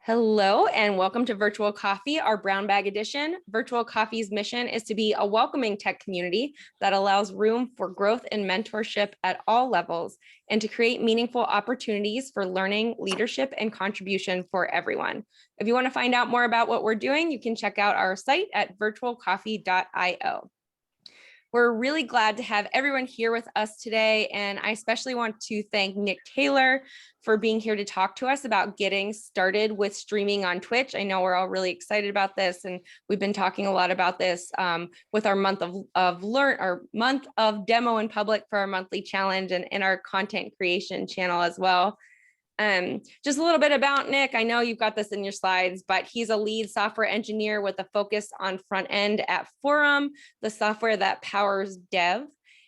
Hello and welcome to Virtual Coffee, our brown bag edition. Virtual Coffee's mission is to be a welcoming tech community that allows room for growth and mentorship at all levels and to create meaningful opportunities for learning, leadership, and contribution for everyone. If you want to find out more about what we're doing, you can check out our site at virtualcoffee.io. We're really glad to have everyone here with us today, and I especially want to thank Nick Taylor for being here to talk to us about getting started with streaming on Twitch. I know we're all really excited about this, and we've been talking a lot about this with our month of demo in public for our monthly challenge and in our content creation channel as well. Just a little bit about Nick. I know you've got this in your slides, but he's a lead software engineer with a focus on front end at Forem, the software that powers dev.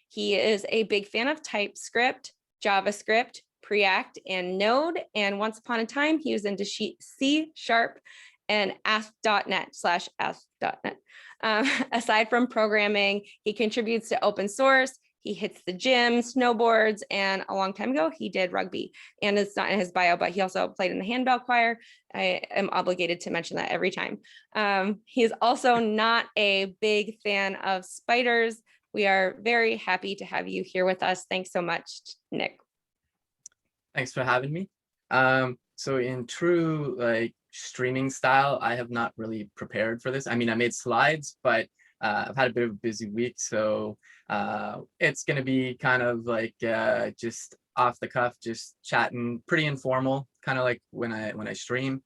He is a big fan of TypeScript, JavaScript, Preact, and Node. And once upon a time, he was into C# and ASP.NET/ASP.NET. Aside from programming, he contributes to open source. He hits the gym, snowboards, and a long time ago, he did rugby. And it's not in his bio, but he also played in the handbell choir. I am obligated to mention that every time. He is also not a big fan of spiders. We are very happy to have you here with us. Thanks so much, Nick. Thanks for having me. So in true streaming style, I have not really prepared for this. I mean, I made slides, but I've had a bit of a busy week, so it's going to be kind of like just off the cuff, just chatting, pretty informal, kind of like when I stream.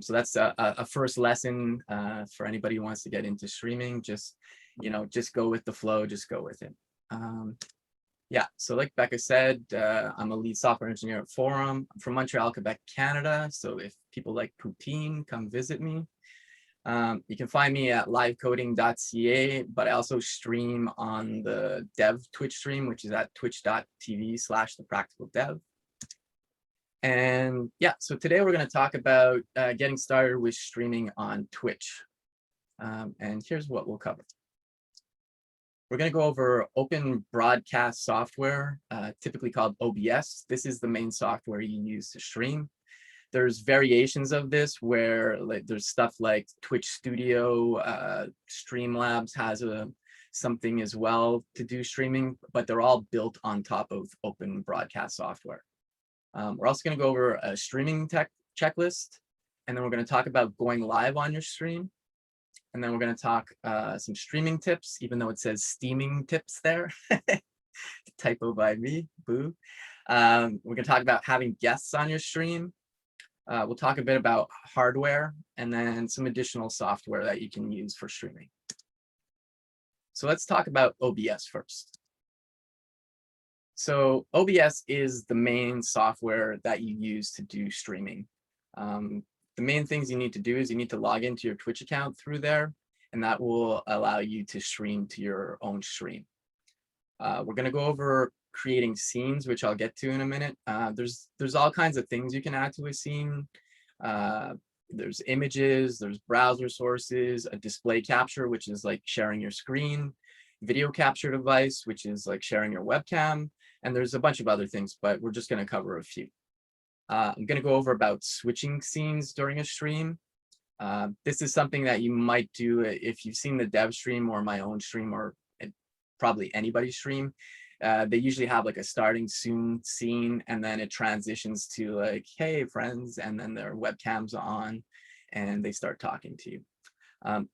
So that's a first lesson for anybody who wants to get into streaming. Just go with the flow, just go with it. Yeah, so like Becca said, I'm a lead software engineer at Forem. I'm from Montreal, Quebec, Canada. So if people like poutine, come visit me. You can find me at livecoding.ca, but I also stream on the dev Twitch stream, which is at twitch.tv/thepracticaldev. And yeah, so today we're going to talk about getting started with streaming on Twitch. And here's what we'll cover. We're going to go over open broadcast software, typically called OBS. This is the main software you use to stream. There's variations of this where there's stuff like Twitch Studio, Streamlabs has something as well to do streaming, but they're all built on top of open broadcast software. We're also going to go over a streaming tech checklist, and then we're going to talk about going live on your stream. And then we're going to talk some streaming tips, even though it says steaming tips there. Typo by me, boo. We're going to talk about having guests on your stream. We'll talk a bit about hardware and then some additional software that you can use for streaming. So let's talk about OBS first. So OBS is the main software that you use to do streaming. The main things you need to do is you need to log into your Twitch account through there, and that will allow you to stream to your own stream. We're going to go over creating scenes, which I'll get to in a minute. There's all kinds of things you can add to a scene. There's images, there's browser sources, a display capture, which is like sharing your screen, video capture device, which is like sharing your webcam, and there's a bunch of other things, but we're just going to cover a few. I'm going to go over about switching scenes during a stream. This is something that you might do if you've seen the dev stream or my own stream or probably anybody's stream. They usually have like a starting soon scene, and then it transitions to like, hey friends, and then their webcam's on and they start talking to you.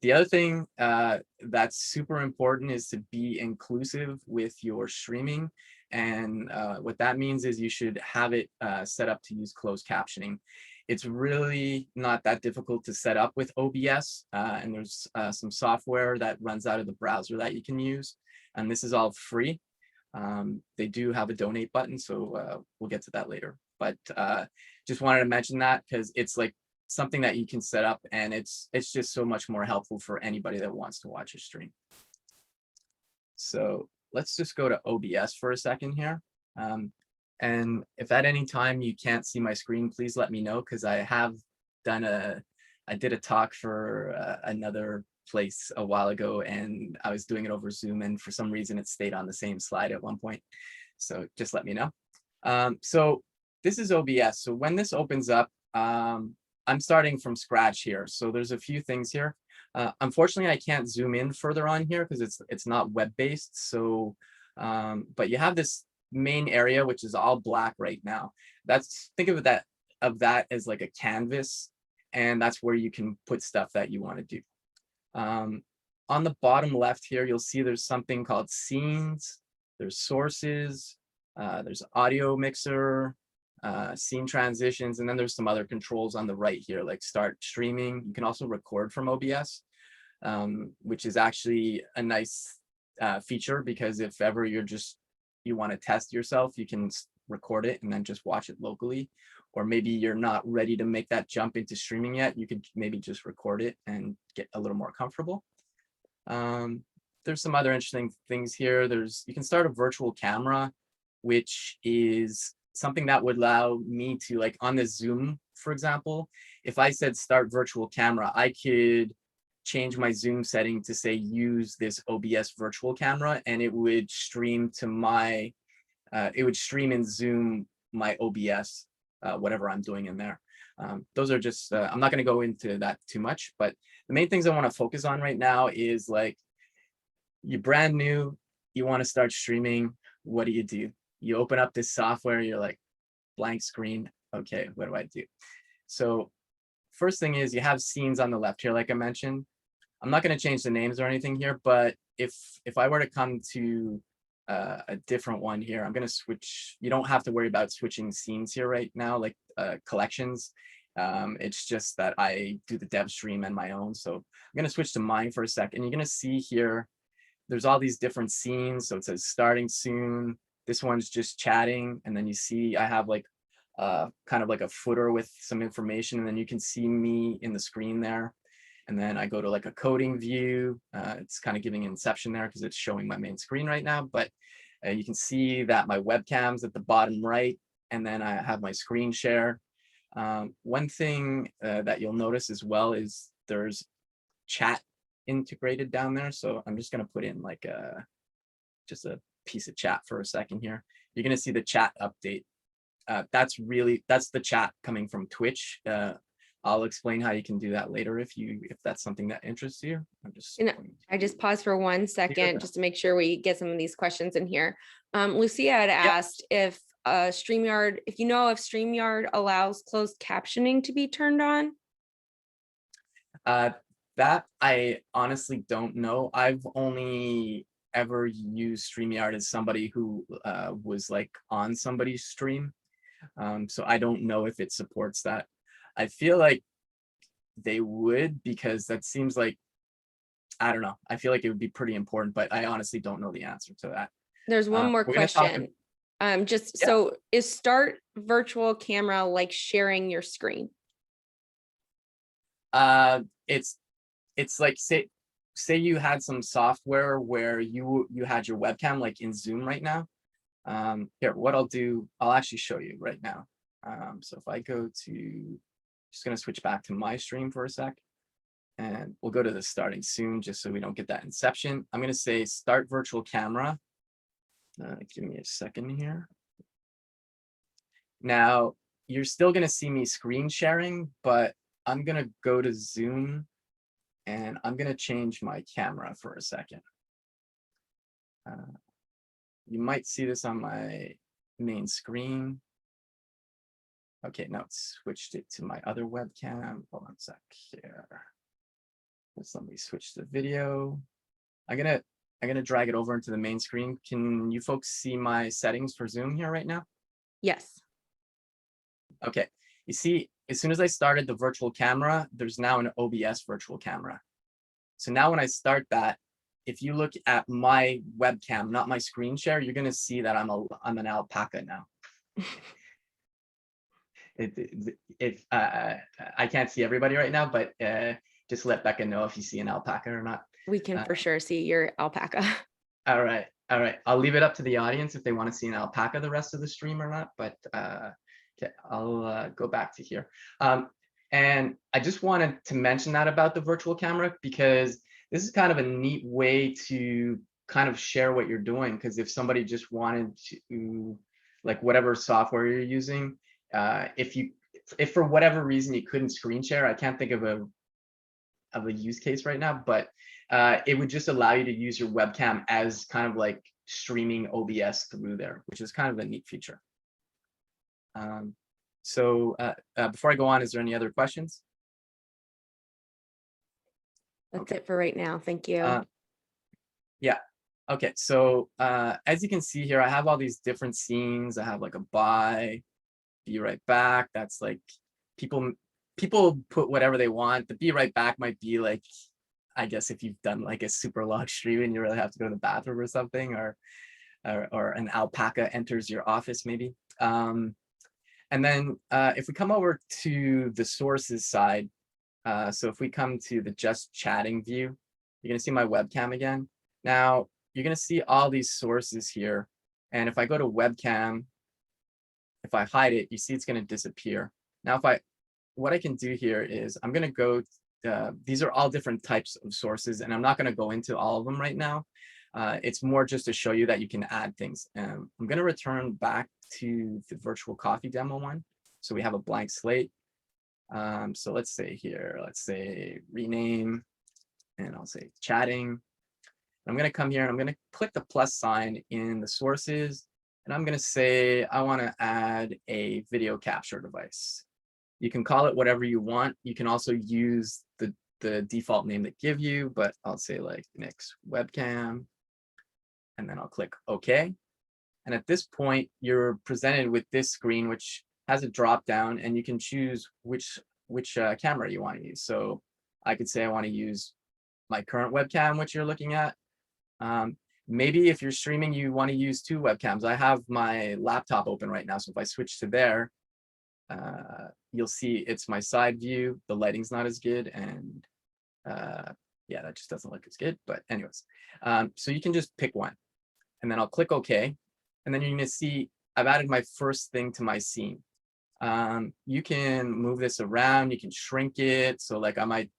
The other thing that's super important is to be inclusive with your streaming. And what that means is you should have it set up to use closed captioning. It's really not that difficult to set up with OBS, and there's some software that runs out of the browser that you can use, and this is all free. They do have a donate button, so we'll get to that later. But just wanted to mention that because it's like something that you can set up, and it's just so much more helpful for anybody that wants to watch a stream. So let's just go to OBS for a second here. And if at any time you can't see my screen, please let me know, because I did a talk for another place a while ago, and I was doing it over Zoom, and for some reason it stayed on the same slide at one point. So just let me know. So this is OBS. So when this opens up, I'm starting from scratch here. So there's a few things here. Unfortunately, I can't zoom in further on here because it's not web-based. So, but you have this main area, which is all black right now. Think of that as like a canvas, and that's where you can put stuff that you want to do. On the bottom left here, you'll see there's something called scenes, there's sources, there's audio mixer, scene transitions, and then there's some other controls on the right here, like start streaming. You can also record from OBS, which is actually a nice feature, because if ever you want to test yourself, you can record it and then just watch it locally. Or maybe you're not ready to make that jump into streaming yet, you could maybe just record it and get a little more comfortable. There's some other interesting things here. You can start a virtual camera, which is something that would allow me to, like on the Zoom, for example, if I said start virtual camera, I could change my Zoom setting to say use this OBS virtual camera, and it would stream to it would stream in Zoom my OBS, whatever I'm doing in there. Those are just, I'm not going to go into that too much, but the main things I want to focus on right now is, like, you're brand new, you want to start streaming. What do? You open up this software, you're like, blank screen. Okay, what do I do? So first thing is you have scenes on the left here, like I mentioned. I'm not going to change the names or anything here, but if I were to come to a different one here, I'm going to switch. You don't have to worry about switching scenes here right now, like collections. It's just that I do the dev stream and my own. So I'm going to switch to mine for a second. You're going to see here, there's all these different scenes. So it says starting soon. This one's just chatting. And then you see I have like kind of like a footer with some information. And then you can see me in the screen there. And then I go to like a coding view. It's kind of giving inception there because it's showing my main screen right now. But you can see that my webcam's at the bottom right. And then I have my screen share. One thing that you'll notice as well is there's chat integrated down there. So I'm just going to put in like just a piece of chat for a second here. You're going to see the chat update. That's the chat coming from Twitch. I'll explain how you can do that later if that's something that interests you. I just paused for 1 second just to make sure we get some of these questions in here. Lucia had asked if StreamYard, if StreamYard allows closed captioning to be turned on. That I honestly don't know. I've only ever used StreamYard as somebody who was like on somebody's stream. So I don't know if it supports that. I feel like they would, because that seems like, I don't know. I feel like it would be pretty important, but I honestly don't know the answer to that. There's one more question. So is start virtual camera like sharing your screen? It's like, say you had some software where you had your webcam like in Zoom right now. Here, what I'll do, I'll actually show you right now. So if I go to, just going to switch back to my stream for a sec, and we'll go to the starting soon, just so we don't get that inception. I'm going to say start virtual camera. Give me a second here. Now, you're still going to see me screen sharing, but I'm going to go to Zoom and I'm going to change my camera for a second. You might see this on my main screen. Okay, now it's switched it to my other webcam. Hold on a sec here. Let's let me switch the video. I'm gonna drag it over into the main screen. Can you folks see my settings for Zoom here right now? Yes. Okay, you see, as soon as I started the virtual camera, there's now an OBS virtual camera. So now when I start that, if you look at my webcam, not my screen share, you're gonna see that I'm an alpaca now. I can't see everybody right now, but just let Becca know if you see an alpaca or not. We can for sure see your alpaca. All right. I'll leave it up to the audience if they want to see an alpaca the rest of the stream or not, but okay, I'll go back to here. And I just wanted to mention that about the virtual camera, because this is kind of a neat way to kind of share what you're doing. Because if somebody just wanted to, like, whatever software you're using, if you, if for whatever reason you couldn't screen share, I can't think of a use case right now, but it would just allow you to use your webcam as kind of like streaming OBS through there, which is kind of a neat feature. So before I go on, is there any other questions? That's it for right now. Thank you. Yeah. Okay. So as you can see here, I have all these different scenes. I have like a bye, be right back. That's like people put whatever they want. The be right back might be like, I guess if you've done like a super long stream and you really have to go to the bathroom or something, or an alpaca enters your office maybe. And then if we come over to the sources side, so if we come to the just chatting view, you're going to see my webcam again. Now you're going to see all these sources here. And if I go to webcam, if I hide it, you see it's going to disappear. Now, what I can do here is I'm going to go, these are all different types of sources, and I'm not going to go into all of them right now. It's more just to show you that you can add things. I'm going to return back to the virtual coffee demo one. So we have a blank slate. So let's say here, let's say rename, and I'll say chatting. I'm going to come here and I'm going to click the plus sign in the sources. And I'm going to say, I want to add a video capture device. You can call it whatever you want. You can also use the default name they give you, but I'll say like Nick's webcam. And then I'll click OK. And at this point, you're presented with this screen, which has a drop down, and you can choose which camera you want to use. So I could say I want to use my current webcam, which you're looking at. Maybe if you're streaming, you want to use two webcams. I have my laptop open right now. So if I switch to there, you'll see it's my side view. The lighting's not as good. And yeah, that just doesn't look as good. But anyways, so you can just pick one. And then I'll click OK. And then you're going to see I've added my first thing to my scene. You can move this around. You can shrink it. So like I might,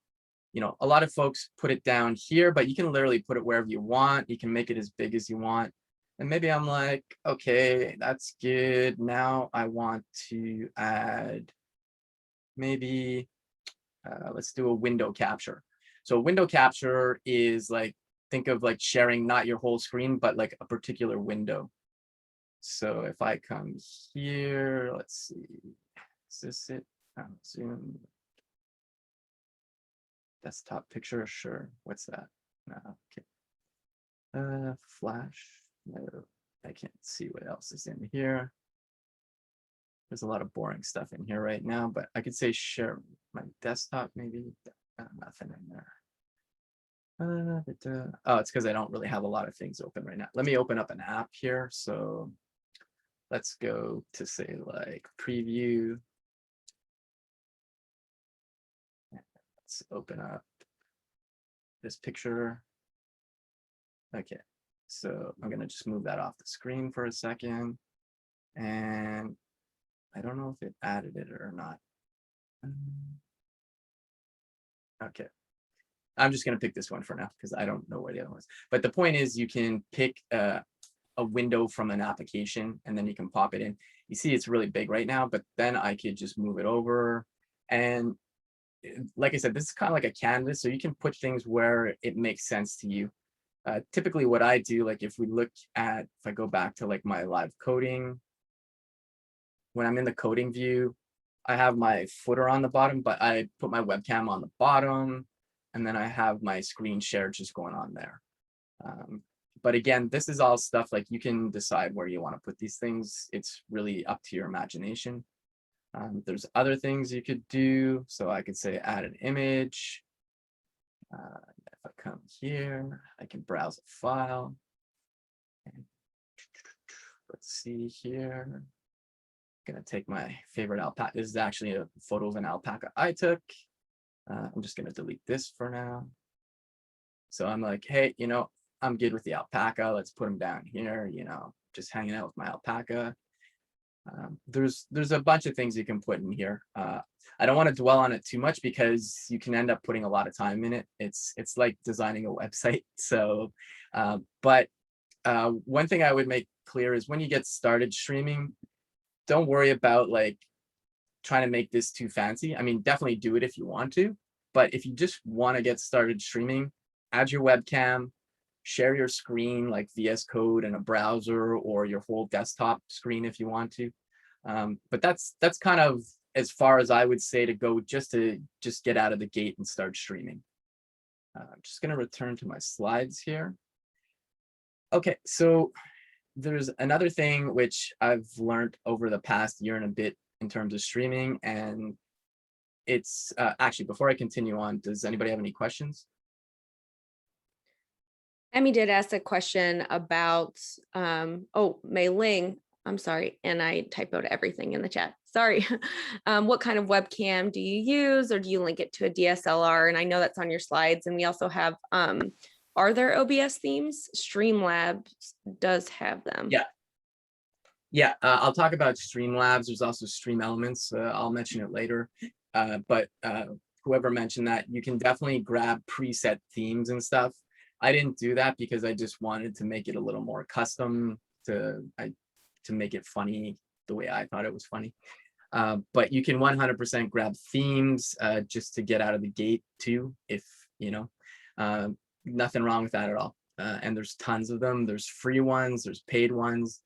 a lot of folks put it down here, but you can literally put it wherever you want. You can make it as big as you want. And maybe I'm like, okay, that's good. Now I want to add maybe, let's do a window capture. So window capture is like, think of like sharing not your whole screen, but like a particular window. So if I come here, let's see, is this it? Zoom. Desktop picture, sure. What's that? No, okay. Flash. No, I can't see what else is in here. There's a lot of boring stuff in here right now, but I could say share my desktop, maybe. Nothing in there. Oh, it's because I don't really have a lot of things open right now. Let me open up an app here. So let's go to say like preview. Let's open up this picture. Okay, so I'm gonna just move that off the screen for a second. And I don't know if it added it or not. Okay, I'm just gonna pick this one for now because I don't know where the other one is. But the point is you can pick a window from an application and then you can pop it in. You see it's really big right now, but then I could just move it over. And like I said, this is kind of like a canvas, so you can put things where it makes sense to you. Typically what I do, like if I go back to like my live coding, when I'm in the coding view, I have my footer on the bottom, but I put my webcam on the bottom, and then I have my screen share just going on there. But again, this is all stuff like you can decide where you want to put these things. It's really up to your imagination. There's other things you could do. So I could say add an image. If I come here, I can browse a file. And let's see here. I'm gonna take my favorite alpaca. This is actually a photo of an alpaca I took. I'm just gonna delete this for now. So I'm like, hey, I'm good with the alpaca. Let's put him down here, just hanging out with my alpaca. There's a bunch of things you can put in here. I don't want to dwell on it too much because you can end up putting a lot of time in it. It's like designing a website. So, but one thing I would make clear is when you get started streaming, don't worry about like trying to make this too fancy. I mean, definitely do it if you want to, but if you just want to get started streaming, add your webcam, share your screen like VS Code in a browser or your whole desktop screen if you want to. But that's kind of as far as I would say to go, just to get out of the gate and start streaming. I'm just going to return to my slides here. Okay, so there's another thing which I've learned over the past year and a bit in terms of streaming, and it's actually, before I continue on, does anybody have any questions? Emmy did ask a question about, oh, Mei Ling, I'm sorry, and I typoed everything in the chat. Sorry. What kind of webcam do you use, or do you link it to a DSLR? And I know that's on your slides. And we also have, are there OBS themes? Streamlabs does have them. Yeah, I'll talk about Streamlabs. There's also Stream Elements. I'll mention it later. But whoever mentioned that, you can definitely grab preset themes and stuff. I didn't do that because I just wanted to make it a little more custom to make it funny the way I thought it was funny. But you can 100% grab themes just to get out of the gate too, if you know, nothing wrong with that at all. And there's tons of them. There's free ones, there's paid ones.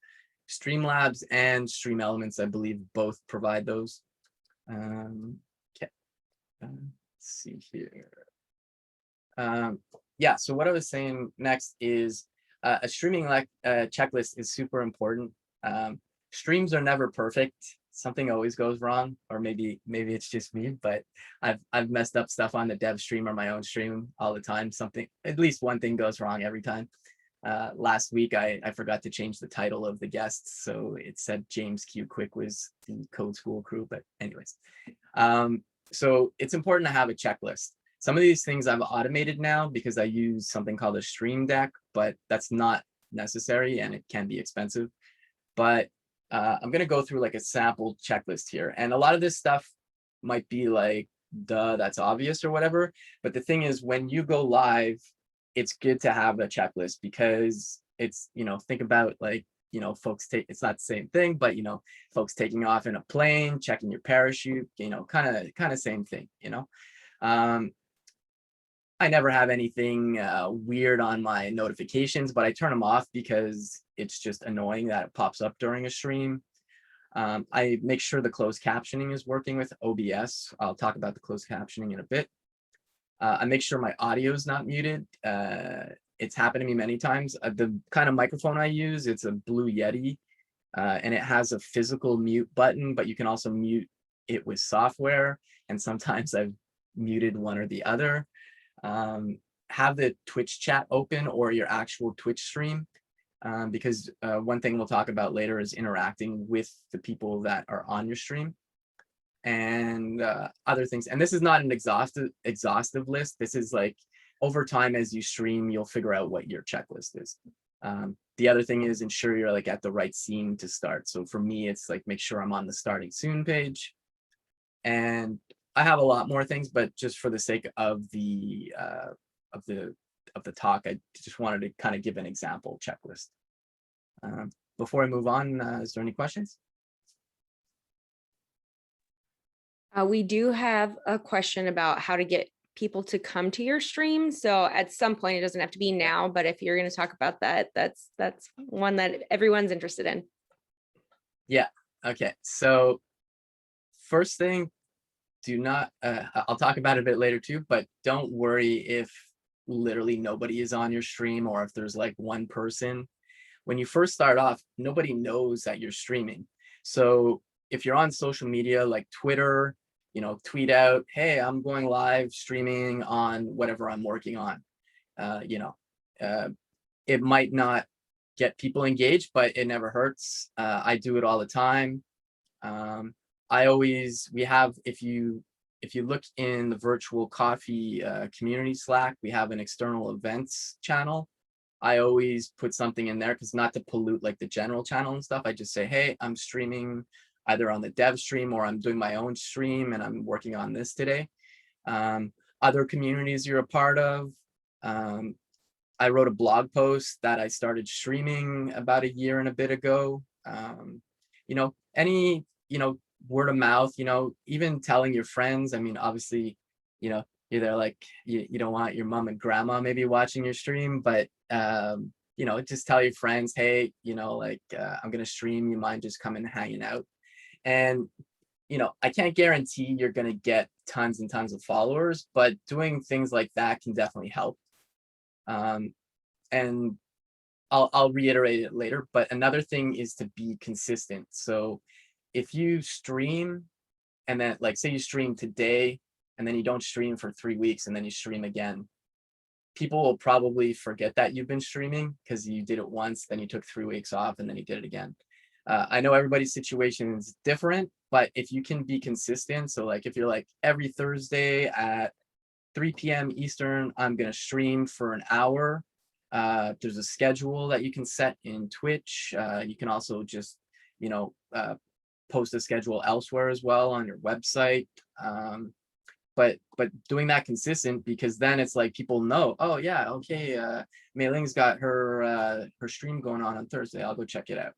Streamlabs and Stream Elements, I believe, both provide those. Okay, let's see here. Yeah, so what I was saying next is a streaming checklist is super important. Streams are never perfect. Something always goes wrong, or maybe it's just me, but I've messed up stuff on the dev stream or my own stream all the time. At least one thing goes wrong every time. Last week, I forgot to change the title of the guests, so it said James Q. Quick was the Code School crew, but anyways. So it's important to have a checklist. Some of these things I've automated now because I use something called a stream deck, but that's not necessary and it can be expensive. But I'm going to go through like a sample checklist here. And a lot of this stuff might be like, duh, that's obvious or whatever. But the thing is, when you go live, it's good to have a checklist because it's, you know, think about like, you know, folks it's not the same thing, but, you know, folks taking off in a plane, checking your parachute, you know, kind of same thing, you know. I never have anything weird on my notifications, but I turn them off because it's just annoying that it pops up during a stream. I make sure the closed captioning is working with OBS. I'll talk about the closed captioning in a bit. I make sure my audio is not muted. It's happened to me many times. The kind of microphone I use, it's a Blue Yeti, and it has a physical mute button, but you can also mute it with software. And sometimes I've muted one or the other. Have the Twitch chat open or your actual Twitch stream, because one thing we'll talk about later is interacting with the people that are on your stream, and other things. And this is not an exhaustive list. This is like over time as you stream, you'll figure out what your checklist is. The other thing is ensure you're like at the right scene to start. So for me, it's like make sure I'm on the starting soon page. And I have a lot more things, but just for the sake of the talk, I just wanted to kind of give an example checklist. Before I move on, is there any questions? We do have a question about how to get people to come to your stream. So at some point, it doesn't have to be now, but if you're going to talk about that, that's one that everyone's interested in. Yeah. Okay. So first thing, do not, I'll talk about it a bit later too, but don't worry if literally nobody is on your stream or if there's like one person. When you first start off, nobody knows that you're streaming. So if you're on social media like Twitter, you know, tweet out, hey, I'm going live streaming on whatever I'm working on. You know, it might not get people engaged, but it never hurts. I do it all the time. We have, if you look in the virtual coffee community Slack, we have an external events channel. I always put something in there because not to pollute like the general channel and stuff. I just say, hey, I'm streaming either on the dev stream or I'm doing my own stream and I'm working on this today. Other communities you're a part of. I wrote a blog post that I started streaming about a year and a bit ago. You know, word of mouth, even telling your friends. I mean, obviously, you're there, like, you don't want your mom and grandma maybe watching your stream, but just tell your friends, hey, like, I'm gonna stream, you mind just coming and hanging out. And I can't guarantee you're gonna get tons and tons of followers, but doing things like that can definitely help. And I'll reiterate it later, but another thing is to be consistent. So if you stream and then, like, say you stream today and then you don't stream for 3 weeks and then you stream again, people will probably forget that you've been streaming because you did it once, then you took 3 weeks off, and then you did it again. I know everybody's situation is different, but if you can be consistent, so like if you're like every Thursday at 3 p.m. Eastern, I'm gonna stream for an hour. There's a schedule that you can set in Twitch. You can also just, post a schedule elsewhere as well on your website. But doing that consistent, because then it's like people know, oh yeah, okay, Mei Ling's got her stream going on Thursday. I'll go check it out.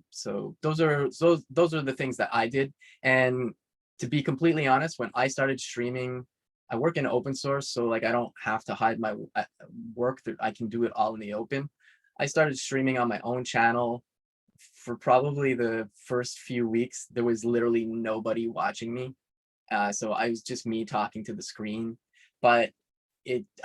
So those are the things that I did. And to be completely honest, when I started streaming, I work in open source, so like I don't have to hide my work. I can do it all in the open. I started streaming on my own channel. For probably the first few weeks, there was literally nobody watching me. So I was just me talking to the screen, but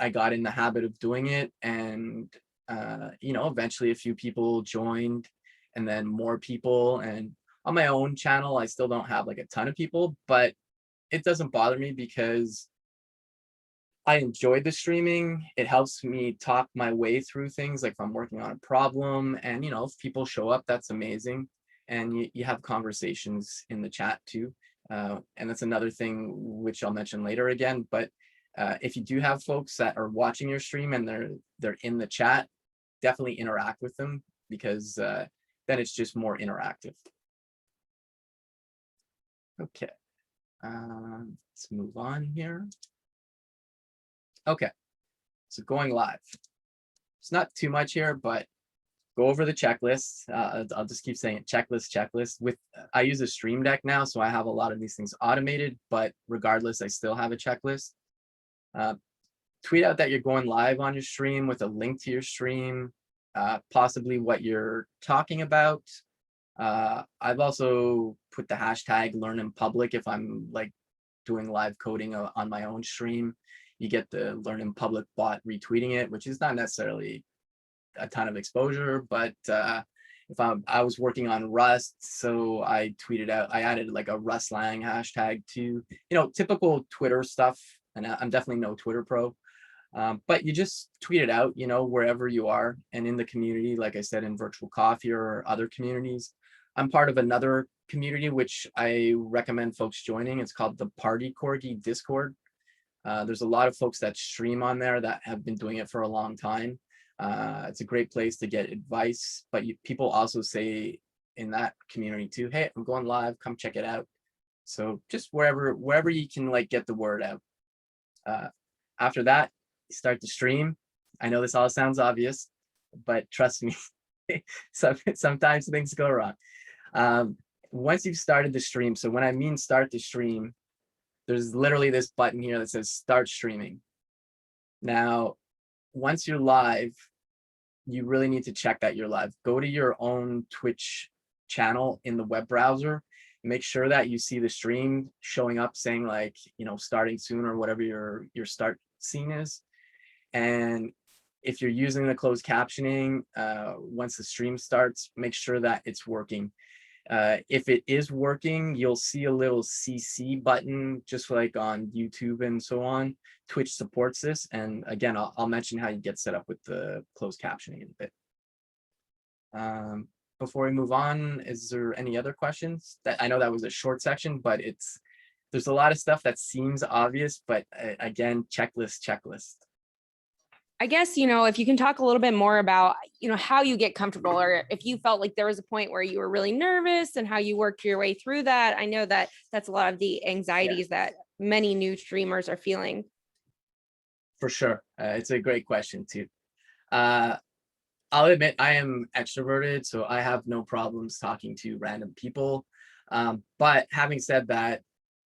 I got in the habit of doing it, and eventually a few people joined, and then more people. And on my own channel, I still don't have like a ton of people, but it doesn't bother me because I enjoy the streaming. It helps me talk my way through things, like if I'm working on a problem, and if people show up, that's amazing. And you have conversations in the chat too. And that's another thing which I'll mention later again. But if you do have folks that are watching your stream and they're in the chat, definitely interact with them, because then it's just more interactive. Okay, let's move on here. Okay, so going live. It's not too much here, but go over the checklist. I'll just keep saying it, checklist. I use a Stream Deck now, so I have a lot of these things automated, but regardless, I still have a checklist. Tweet out that you're going live on your stream with a link to your stream, possibly what you're talking about. I've also put the hashtag learn in public if I'm like doing live coding on my own stream. You get the learn in public bot retweeting it, which is not necessarily a ton of exposure, but if I was working on Rust, so I tweeted out, I added like a Rustlang hashtag to, typical Twitter stuff. And I'm definitely no Twitter pro, but you just tweet it out, wherever you are. And in the community, like I said, in Virtual Coffee or other communities, I'm part of another community, which I recommend folks joining. It's called the Party Corgi Discord. There's a lot of folks that stream on there that have been doing it for a long time. It's a great place to get advice, but people also say in that community too, hey, I'm going live, come check it out. So just wherever you can like get the word out. After that, you start to stream. I know this all sounds obvious, but trust me, sometimes things go wrong. Once you've started the stream, so when I mean start the stream, there's literally this button here that says start streaming. Now, once you're live, you really need to check that you're live. Go to your own Twitch channel in the web browser. Make sure that you see the stream showing up saying like, starting soon or whatever your start scene is. And if you're using the closed captioning, once the stream starts, make sure that it's working. If it is working, you'll see a little CC button, just like on YouTube and so on. Twitch supports this. And again, I'll mention how you get set up with the closed captioning in a bit. Before we move on, is there any other questions? I know that was a short section, but there's a lot of stuff that seems obvious, but again, checklist. I guess, if you can talk a little bit more about, how you get comfortable, or if you felt like there was a point where you were really nervous and how you worked your way through that. I know that that's a lot of the anxieties that many new streamers are feeling. For sure. It's a great question too. I'll admit I am extroverted, so I have no problems talking to random people. But having said that,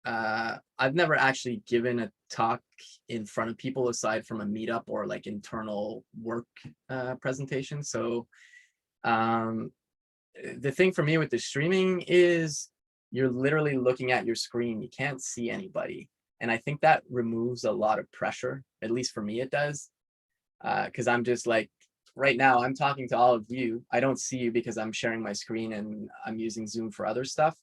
I've never actually given a talk in front of people aside from a meetup or like internal work presentation. So the thing for me with the streaming is you're literally looking at your screen. You can't see anybody. And I think that removes a lot of pressure. At least for me, it does. Because I'm just like, right now, I'm talking to all of you. I don't see you because I'm sharing my screen and I'm using Zoom for other stuff.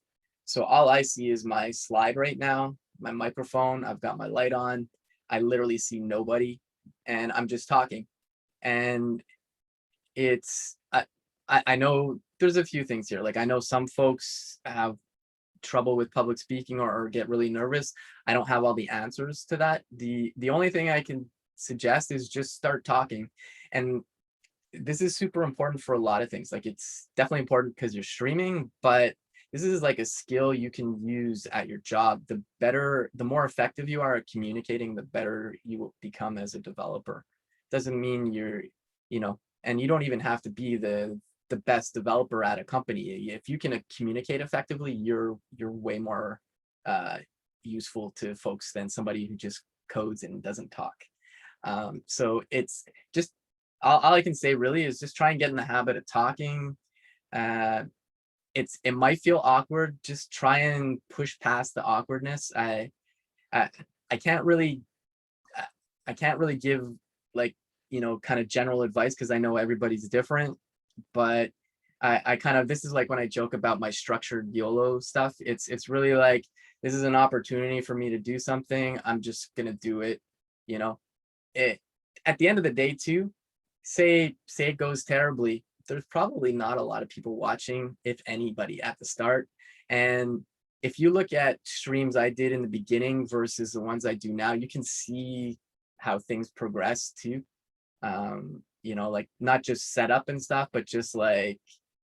So all I see is my slide right now, my microphone. I've got my light on. I literally see nobody and I'm just talking. And it's, I know there's a few things here. Like I know some folks have trouble with public speaking or get really nervous. I don't have all the answers to that. The only thing I can suggest is just start talking. And this is super important for a lot of things. Like it's definitely important because you're streaming, but this is like a skill you can use at your job. The more effective you are at communicating, the better you will become as a developer. Doesn't mean you're, and you don't even have to be the best developer at a company. If you can communicate effectively, you're way more useful to folks than somebody who just codes and doesn't talk. So it's just all I can say really is just try and get in the habit of talking. It might feel awkward. Just try and push past the awkwardness. I can't really give like kind of general advice because I know everybody's different. But I kind of, this is like when I joke about my structured YOLO stuff. It's really like, this is an opportunity for me to do something. I'm just gonna do it. At the end of the day too, say it goes terribly, there's probably not a lot of people watching, if anybody, at the start. And if you look at streams I did in the beginning versus the ones I do now, you can see how things progress too. Like not just setup and stuff, but just like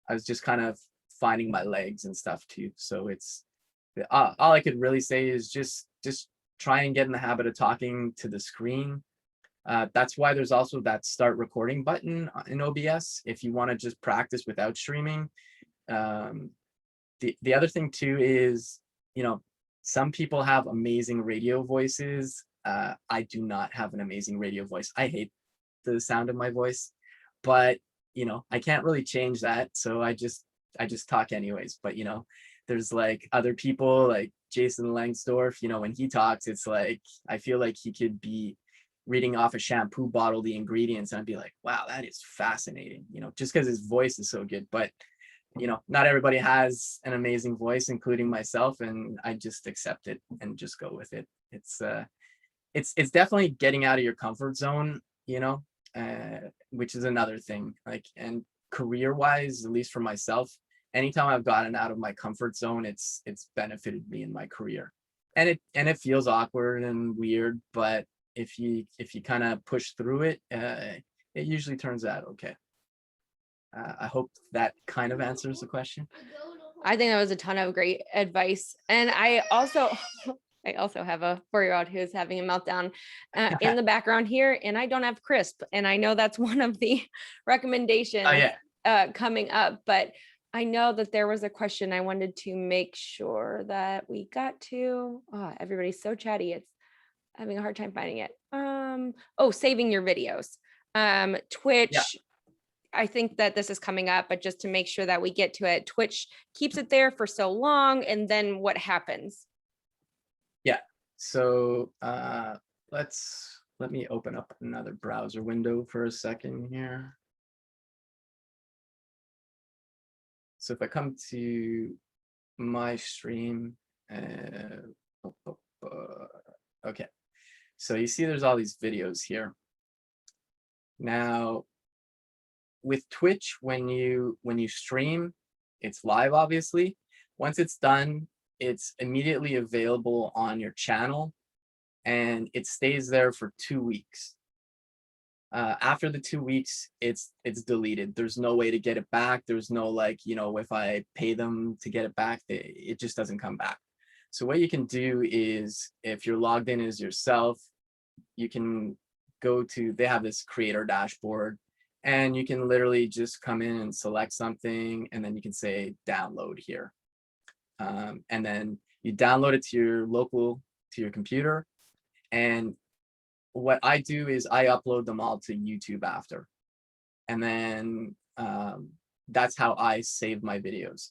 I was just kind of finding my legs and stuff too. So it's all I could really say is just try and get in the habit of talking to the screen. That's why there's also that start recording button in OBS if you want to just practice without streaming. The other thing too is, some people have amazing radio voices. I do not have an amazing radio voice. I hate the sound of my voice, but I can't really change that. So I just talk anyways. But there's like other people like Jason Langsdorff, when he talks, it's like I feel like he could be reading off a shampoo bottle the ingredients and I'd be like, wow, that is fascinating, just because his voice is so good. But not everybody has an amazing voice, including myself, and I just accept it and just go with it. It's definitely getting out of your comfort zone, which is another thing. Like, and career wise, at least for myself, anytime I've gotten out of my comfort zone, it's benefited me in my career. And it feels awkward and weird, but if you kind of push through it, it usually turns out okay. I hope that kind of answers the question. I think that was a ton of great advice. And I also have a 4-year-old who's having a meltdown in the background here, and I don't have crisp. And I know that's one of the recommendations coming up, but I know that there was a question I wanted to make sure that we got to. Oh, everybody's so chatty. It's having a hard time finding it. Saving your videos. Twitch. Yeah. I think that this is coming up, but just to make sure that we get to it, Twitch keeps it there for so long, and then what happens? Yeah. So let me open up another browser window for a second here. So if I come to my stream, okay. So you see there's all these videos here. Now, with Twitch, when you stream, it's live, obviously. Once it's done, it's immediately available on your channel, and it stays there for 2 weeks. After the 2 weeks, it's deleted. There's no way to get it back. There's no like, if I pay them to get it back, it just doesn't come back. So what you can do is, if you're logged in as yourself, you can go to, they have this creator dashboard, and you can literally just come in and select something, and then you can say download here. and then you download it to your computer. And what I do is I upload them all to YouTube after. And then that's how I save my videos.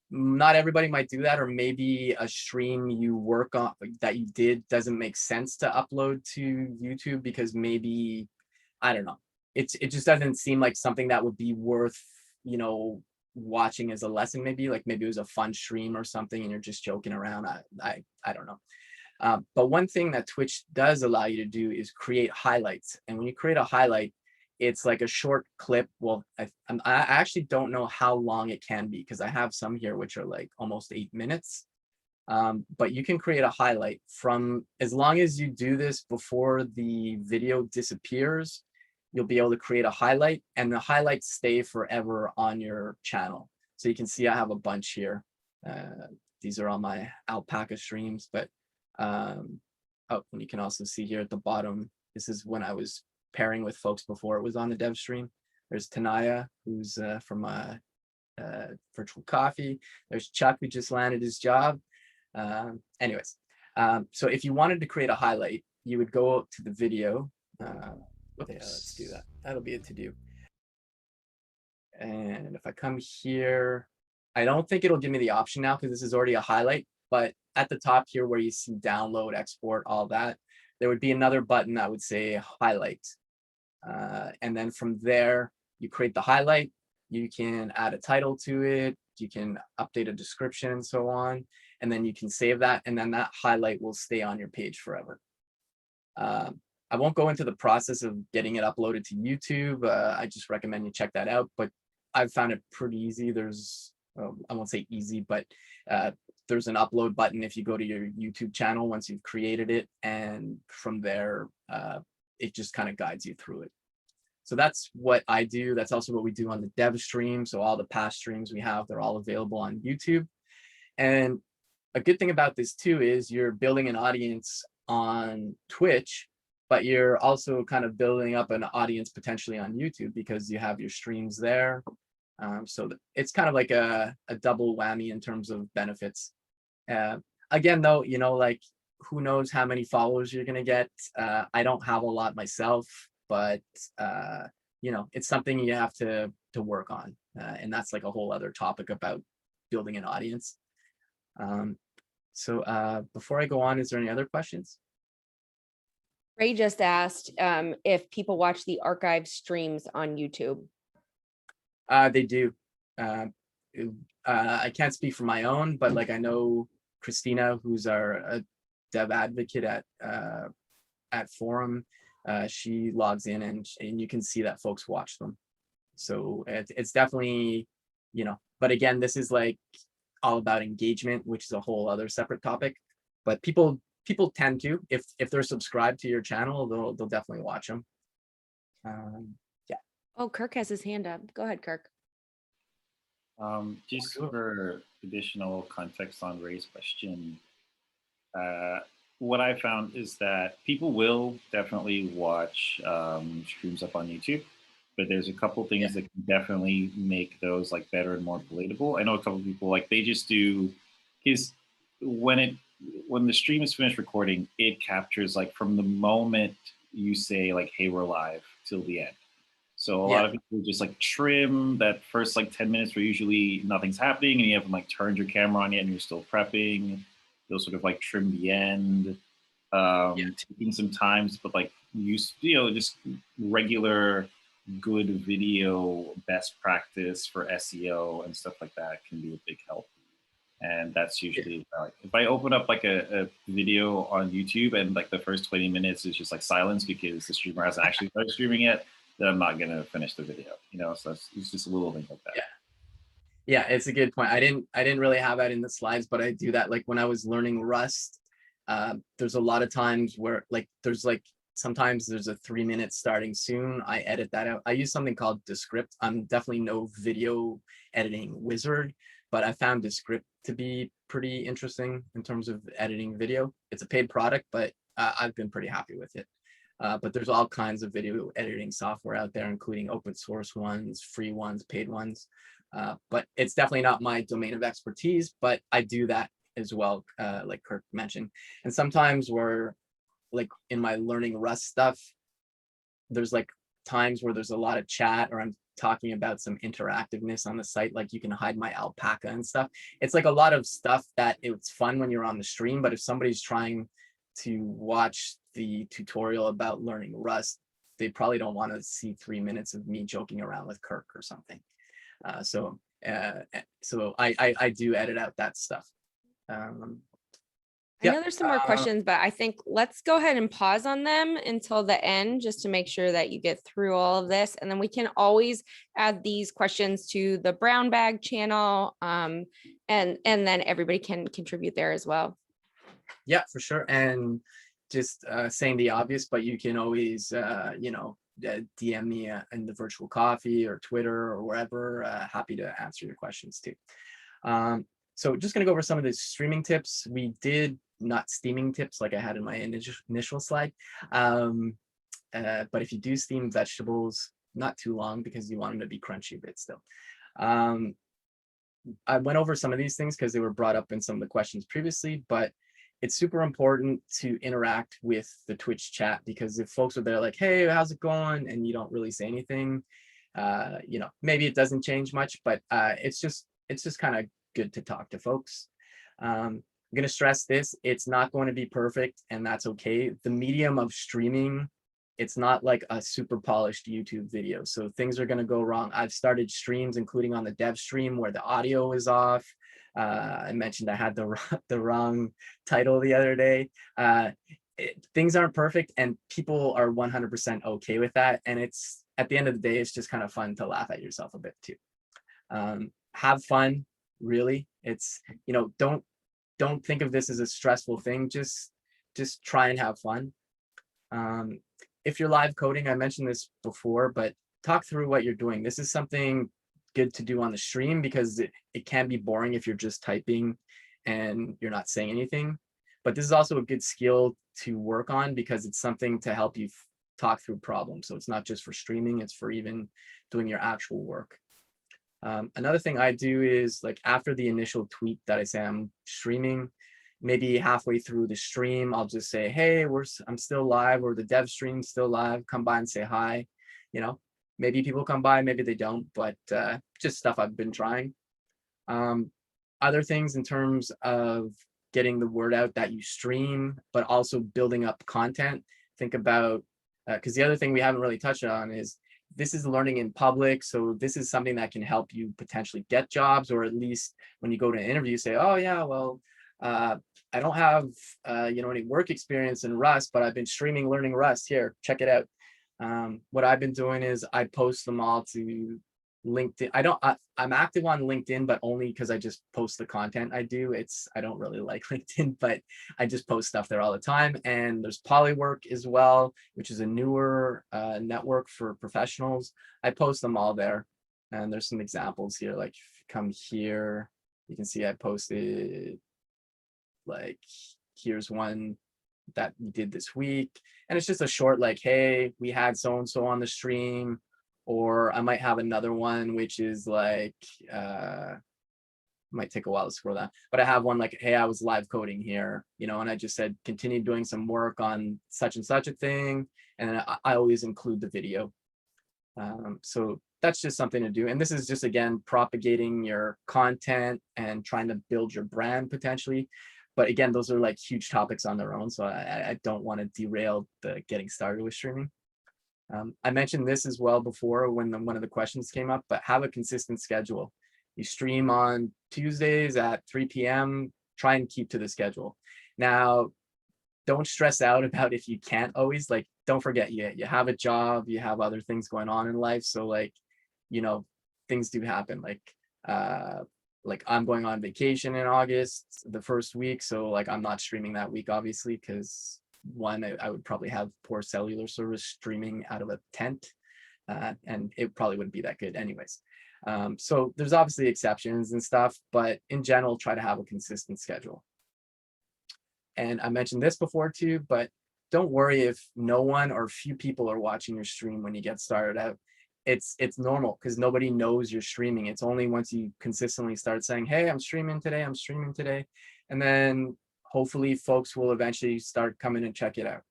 Not everybody might do that, or maybe a stream you work on that you did doesn't make sense to upload to YouTube because maybe, I don't know, it just doesn't seem like something that would be worth, watching as a lesson. Maybe it was a fun stream or something and you're just joking around. I don't know. But one thing that Twitch does allow you to do is create highlights. And when you create a highlight, it's like a short clip. Well, I actually don't know how long it can be because I have some here which are like almost 8 minutes. But you can create a highlight from, as long as you do this before the video disappears, you'll be able to create a highlight, and the highlights stay forever on your channel. So you can see I have a bunch here. These are all my alpaca streams, but and you can also see here at the bottom, this is when I was pairing with folks before it was on the dev stream. There's Tanaya, who's from Virtual Coffee. There's Chuck, who just landed his job. Anyways, so if you wanted to create a highlight, you would go to the video. Let's do that. That'll be a to-do. And if I come here, I don't think it'll give me the option now because this is already a highlight, but at the top here where you see download, export, all that, there would be another button that would say highlight. And then from there, you create the highlight. You can add a title to it. You can update a description and so on. And then you can save that. And then that highlight will stay on your page forever. I won't go into the process of getting it uploaded to YouTube. I just recommend you check that out. But I've found it pretty easy. There's, I won't say easy, but there's an upload button if you go to your YouTube channel once you've created it. And from there, it just kind of guides you through it. So that's what I do. That's also what we do on the dev stream. So all the past streams we have, they're all available on YouTube. And a good thing about this too is you're building an audience on Twitch, but you're also kind of building up an audience potentially on YouTube because you have your streams there. So it's kind of like a double whammy in terms of benefits. Again, though, who knows how many followers you're going to get. I don't have a lot myself, but it's something you have to work on. And that's like a whole other topic about building an audience. So before I go on, is there any other questions? Ray just asked if people watch the archive streams on YouTube. They do. I can't speak for my own, but I know Christina, who's our dev advocate at Forem, she logs in and you can see that folks watch them. So it's definitely, but again, this is all about engagement, which is a whole other separate topic. But people tend to, if they're subscribed to your channel, they'll definitely watch them. Yeah. Oh, Kirk has his hand up. Go ahead, Kirk. Just for additional context on Ray's question, what I found is that people will definitely watch streams up on YouTube, but there's a couple things that can definitely make those better and more relatable. I know a couple people they just do, because when the stream is finished recording, it captures from the moment you say hey, we're live till the end. So a lot of people just trim that first 10 minutes where usually nothing's happening and you haven't turned your camera on yet and you're still prepping. They'll sort of trim the end, taking some times, but use just regular good video best practice for SEO and stuff like that can be a big help. And that's usually if I open up a video on YouTube and the first 20 minutes is just silence because the streamer hasn't actually started streaming yet, then I'm not gonna finish the video. So it's just a little thing like that. Yeah, it's a good point. I didn't really have that in the slides, but I do that when I was learning Rust. There's a lot of times where sometimes there's a 3-minute starting soon. I edit that out. I use something called Descript. I'm definitely no video editing wizard, but I found Descript to be pretty interesting in terms of editing video. It's a paid product, but I've been pretty happy with it. But there's all kinds of video editing software out there, including open source ones, free ones, paid ones. But it's definitely not my domain of expertise, but I do that as well, like Kirk mentioned. And sometimes we're like in my learning Rust stuff, there's like times where there's a lot of chat, or I'm talking about some interactiveness on the site, like you can hide my alpaca and stuff. It's like a lot of stuff that it's fun when you're on the stream, but if somebody's trying to watch the tutorial about learning Rust, they probably don't want to see 3 minutes of me joking around with Kirk or something. So I do edit out that stuff. I know there's some more questions, but I think let's go ahead and pause on them until the end, just to make sure that you get through all of this. And then we can always add these questions to the brown bag channel. And then everybody can contribute there as well. Yeah, for sure. And just saying the obvious, but you can always, DM me in the virtual coffee or Twitter or wherever. Happy to answer your questions too. So just going to go over some of the streaming tips. We did not steaming tips like I had in my initial slide. But if you do steam vegetables, not too long because you want them to be crunchy, but still. I went over some of these things because they were brought up in some of the questions previously, but it's super important to interact with the Twitch chat, because if folks are there like, hey, how's it going? And you don't really say anything, maybe it doesn't change much, but it's just kind of good to talk to folks. I'm going to stress this. It's not going to be perfect, and that's okay. The medium of streaming, it's not like a super polished YouTube video. So things are going to go wrong. I've started streams, including on the dev stream, where the audio is off. I mentioned I had the wrong title the other day. Things aren't perfect, and people are 100% okay with that. And it's, at the end of the day, it's just kind of fun to laugh at yourself a bit too. Have fun, really. It's, don't think of this as a stressful thing. Just try and have fun. If you're live coding, I mentioned this before, but talk through what you're doing. This is something good to do on the stream, because it can be boring if you're just typing and you're not saying anything. But this is also a good skill to work on, because it's something to help you talk through problems. So it's not just for streaming, it's for even doing your actual work. Another thing I do is, like, after the initial tweet that I say I'm streaming, maybe halfway through the stream, I'll just say, hey, I'm still live, or the dev stream's still live, come by and say hi. Maybe people come by, maybe they don't, but just stuff I've been trying. Other things in terms of getting the word out that you stream, but also building up content. Think about, because the other thing we haven't really touched on is, this is learning in public. So this is something that can help you potentially get jobs, or at least when you go to an interview, say, oh yeah, well, I don't have any work experience in Rust, but I've been streaming learning Rust. Here, check it out. What I've been doing is I post them all to LinkedIn. I'm active on LinkedIn, but only because I just post the content I do. I don't really like LinkedIn, but I just post stuff there all the time. And there's Polywork as well, which is a newer network for professionals. I post them all there. And there's some examples here. Like, if you come here, you can see I posted, like, here's one that we did this week. And it's just a short, like, hey, we had so-and-so on the stream. Or I might have another one, which is like, might take a while to scroll down, but I have one like, hey, I was live coding here, and I just said, continue doing some work on such and such a thing. And then I always include the video. So that's just something to do. And this is just, again, propagating your content and trying to build your brand potentially. But again, those are like huge topics on their own. So I don't want to derail the getting started with streaming. I mentioned this as well before when one of the questions came up, but have a consistent schedule. You stream on Tuesdays at 3 p.m., try and keep to the schedule. Now, don't stress out about if you can't always, like, don't forget you have a job, you have other things going on in life. So, like, things do happen. Like I'm going on vacation in August, the first week. So like, I'm not streaming that week, obviously, because one, I would probably have poor cellular service streaming out of a tent, and it probably wouldn't be that good anyways. So there's obviously exceptions and stuff, but in general, try to have a consistent schedule. And I mentioned this before too, but don't worry if no one or few people are watching your stream when you get started out. it's normal because nobody knows you're streaming. It's only once you consistently start saying, hey, I'm streaming today, and then hopefully folks will eventually start coming and check it out.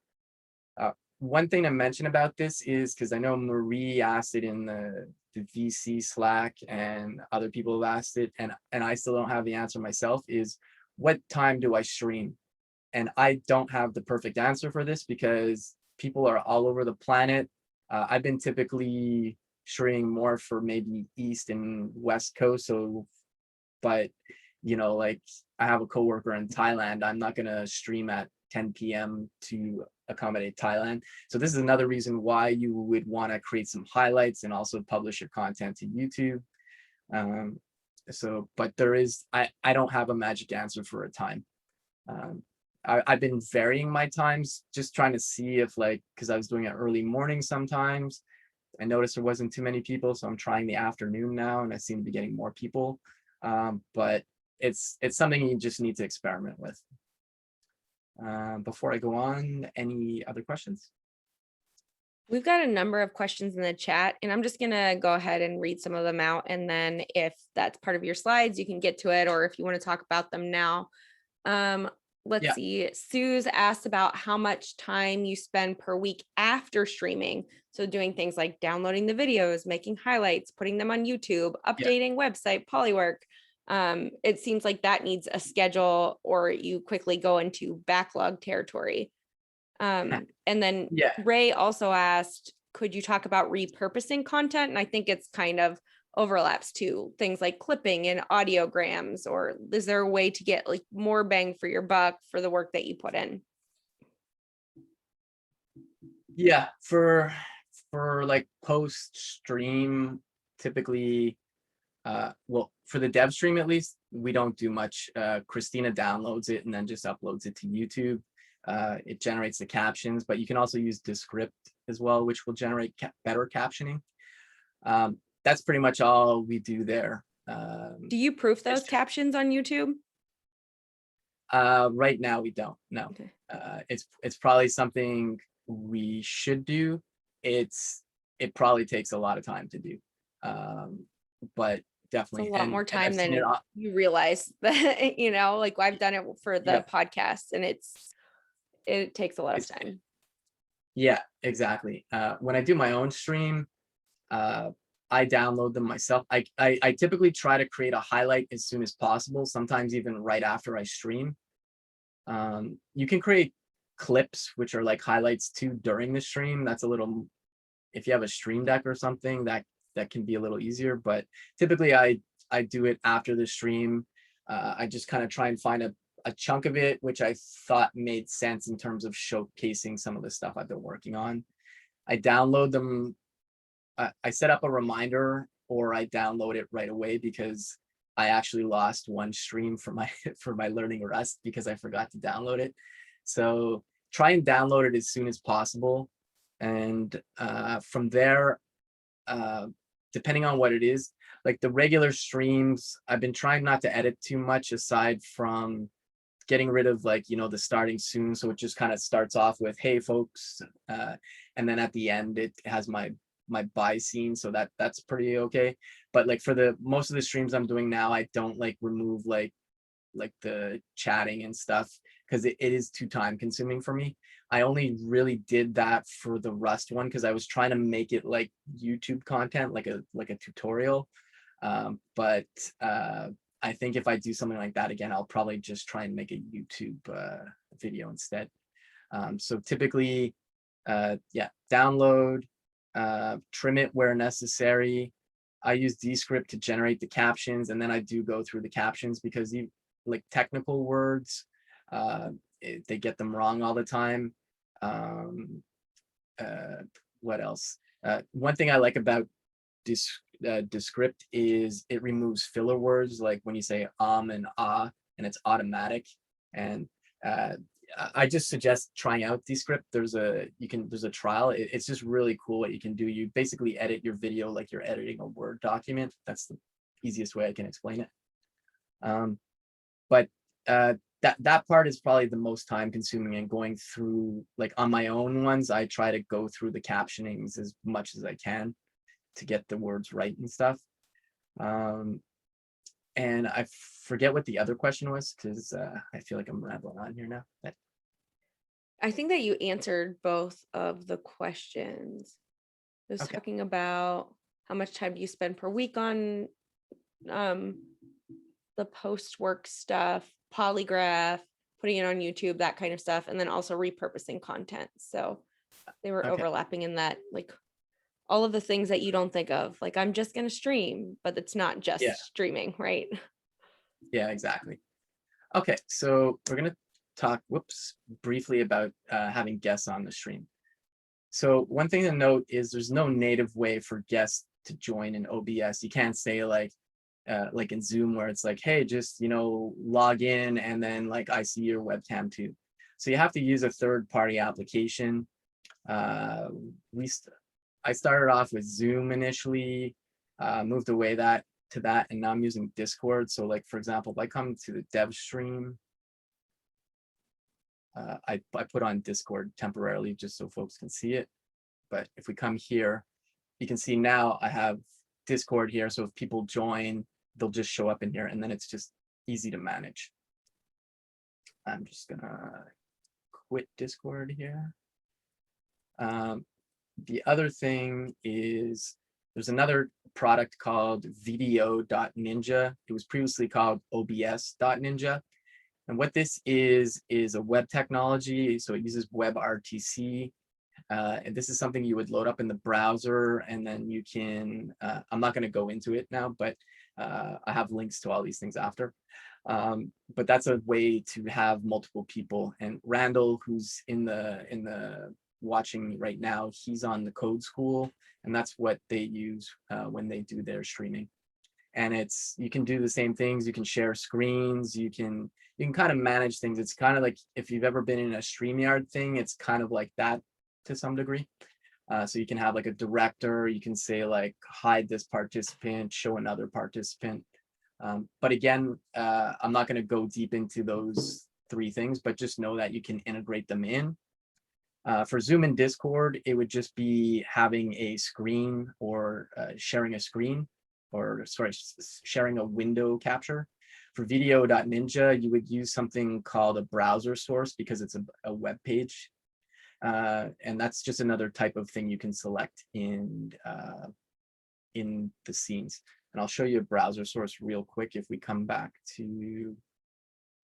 One thing to mention about this is, because I know Marie asked it in the VC Slack and other people have asked it, and I still don't have the answer myself, is what time do I stream? And I don't have the perfect answer for this because people are all over the planet. I've been typically streaming more for maybe East and West Coast. So, but you know, like I have a coworker in Thailand. I'm not gonna stream at 10 p.m. to accommodate Thailand. So this is another reason why you would want to create some highlights and also publish your content to YouTube. But there is, I don't have a magic answer for a time. I've been varying my times, just trying to see if like, because I was doing it early morning sometimes. I noticed there wasn't too many people, so I'm trying the afternoon now, and I seem to be getting more people. But it's something you just need to experiment with. Before I go on, any other questions? We've got a number of questions in the chat, and I'm just gonna go ahead and read some of them out. And then if that's part of your slides, you can get to it, or if you want to talk about them now. Let's see. Sue's asked about how much time you spend per week after streaming. So doing things like downloading the videos, making highlights, putting them on YouTube, updating website, Polywork. It seems like that needs a schedule, or you quickly go into backlog territory. And then Ray also asked, could you talk about repurposing content? And I think it's kind of overlaps to things like clipping and audiograms, or is there a way to get like more bang for your buck for the work that you put in? Yeah, for like post stream, typically, well, for the dev stream at least, we don't do much. Christina downloads it and then just uploads it to YouTube. It generates the captions, but you can also use TypeScript as well, which will generate better captioning. That's pretty much all we do there. Do you proof those captions on YouTube? Right now we don't. No. Okay. It's probably something we should do. It probably takes a lot of time to do, but definitely it's a lot more time than you realize. That you know, like I've done it for the podcast, and it takes a lot of time. Yeah, exactly. When I do my own stream, I download them myself. I typically try to create a highlight as soon as possible, sometimes even right after I stream. You can create clips, which are like highlights too during the stream. That's a little, if you have a stream deck or something, that can be a little easier, but typically I do it after the stream. I just kind of try and find a chunk of it, which I thought made sense in terms of showcasing some of the stuff I've been working on. I download them. I set up a reminder, or I download it right away, because I actually lost one stream for my learning Rust because I forgot to download it. So try and download it as soon as possible. And from there, depending on what it is, like the regular streams, I've been trying not to edit too much, aside from getting rid of, like, you know, the starting soon. So it just kind of starts off with, hey folks, and then at the end it has my bye scene, so that's pretty okay. But like for the most of the streams I'm doing now, I don't like remove like the chatting and stuff, because it is too time consuming for me. I only really did that for the Rust one because I was trying to make it like YouTube content, like a tutorial. But I think if I do something like that again, I'll probably just try and make a YouTube video instead. So typically, download, trim it where necessary. I use Descript to generate the captions, and then I do go through the captions, because like technical words, they get them wrong all the time. What else? One thing I like about Descript is it removes filler words, like when you say and ah, and it's automatic. And I just suggest trying out Descript. There's a trial. It's just really cool what you can do. You basically edit your video like you're editing a Word document. That's the easiest way I can explain it. But that part is probably the most time consuming, and going through, like on my own ones, I try to go through the captionings as much as I can. get the words right and stuff. And I forget what the other question was, because I feel like I'm rambling on here now. But I think that you answered both of the questions. It was Okay. talking about how much time do you spend per week on the post-work stuff, polygraph, putting it on YouTube, that kind of stuff, and then also repurposing content. So they were Okay. overlapping in that, like all of the things that you don't think of, like I'm just going to stream, but it's not just Yeah. streaming, right? Yeah, exactly. Okay, so we're gonna talk, briefly about having guests on the stream. So one thing to note is there's no native way for guests to join in OBS. You can't say like in Zoom where it's like, hey, just, log in and then like I see your webcam too. So you have to use a third-party application. I started off with Zoom initially, moved away to that, and now I'm using Discord. So like, for example, if I come to the dev stream, I put on Discord temporarily just so folks can see it. But if we come here, you can see now I have Discord here. So if people join, they'll just show up in here, and then it's just easy to manage. I'm just gonna quit Discord here. The other thing is there's another product called video.ninja. It was previously called obs.ninja. And what this is a web technology. So it uses WebRTC. And this is something you would load up in the browser, and then you can, I'm not going to go into it now, but I have links to all these things after. But that's a way to have multiple people. And Randall, who's in the watching right now, he's on the code school, and that's what they use when they do their streaming. And you can do the same things. You can share screens. You can kind of manage things. It's kind of like if you've ever been in a StreamYard thing, it's kind of like that to some degree. So you can have like a director. You can say like hide this participant, show another participant. But again, I'm not going to go deep into those three things, but just know that you can integrate them in. For Zoom and Discord, it would just be having a screen or sharing a screen, or sorry, sharing a window capture. For video.ninja, you would use something called a browser source because it's a web page. And that's just another type of thing you can select in the scenes. And I'll show you a browser source real quick if we come back to,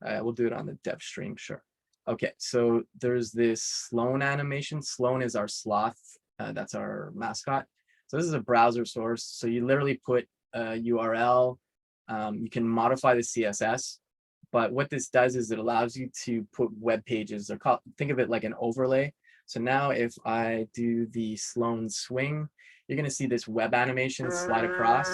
we'll do it on the dev stream, sure. Okay, so there's this Sloan animation. Sloan is our sloth. That's our mascot. So this is a browser source. So you literally put a URL. You can modify the CSS. But what this does is it allows you to put web pages. Think of it like an overlay. So now if I do the Sloan swing, you're going to see this web animation slide across.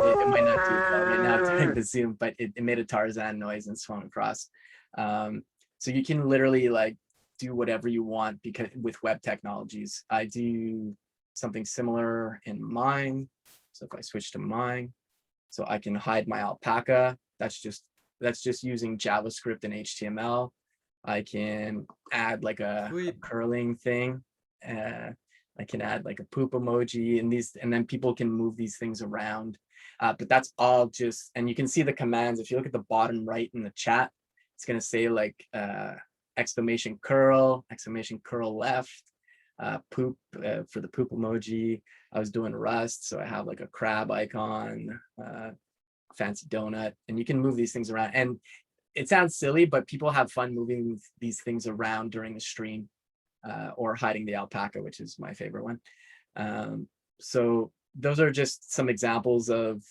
It might not do it well right now during the Zoom, but it made a Tarzan noise and swung across. So you can literally like do whatever you want because with web technologies. I do something similar in mine. So if I switch to mine, so I can hide my alpaca. That's just using JavaScript and HTML. I can add like a curling thing. I can add like a poop emoji and then people can move these things around. But that's all just, and you can see the commands. If you look at the bottom right in the chat, it's going to say like exclamation curl left, poop for the poop emoji. I was doing Rust, so I have like a crab icon, fancy donut, and you can move these things around. And it sounds silly, but people have fun moving these things around during the stream, or hiding the alpaca, which is my favorite one. So those are just some examples of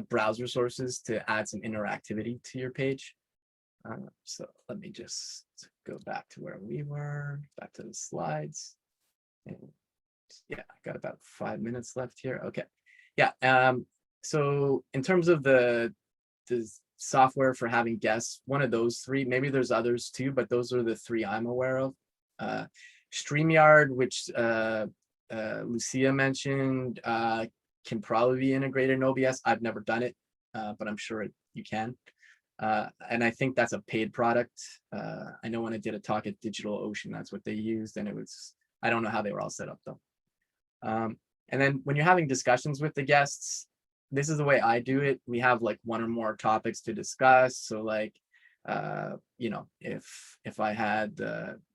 browser sources to add some interactivity to your page. So let me just go back to where we were, back to the slides. And yeah, I got about 5 minutes left here. Okay. Yeah. So in terms of the software for having guests, one of those three, maybe there's others too, but those are the three I'm aware of. StreamYard, which Lucia mentioned, can probably be integrated in OBS. I've never done it, but I'm sure you can. And I think that's a paid product. I know when I did a talk at DigitalOcean, that's what they used, and it was, I don't know how they were all set up though. And then when you're having discussions with the guests, this is the way I do it. We have like one or more topics to discuss. So like, you know, if I had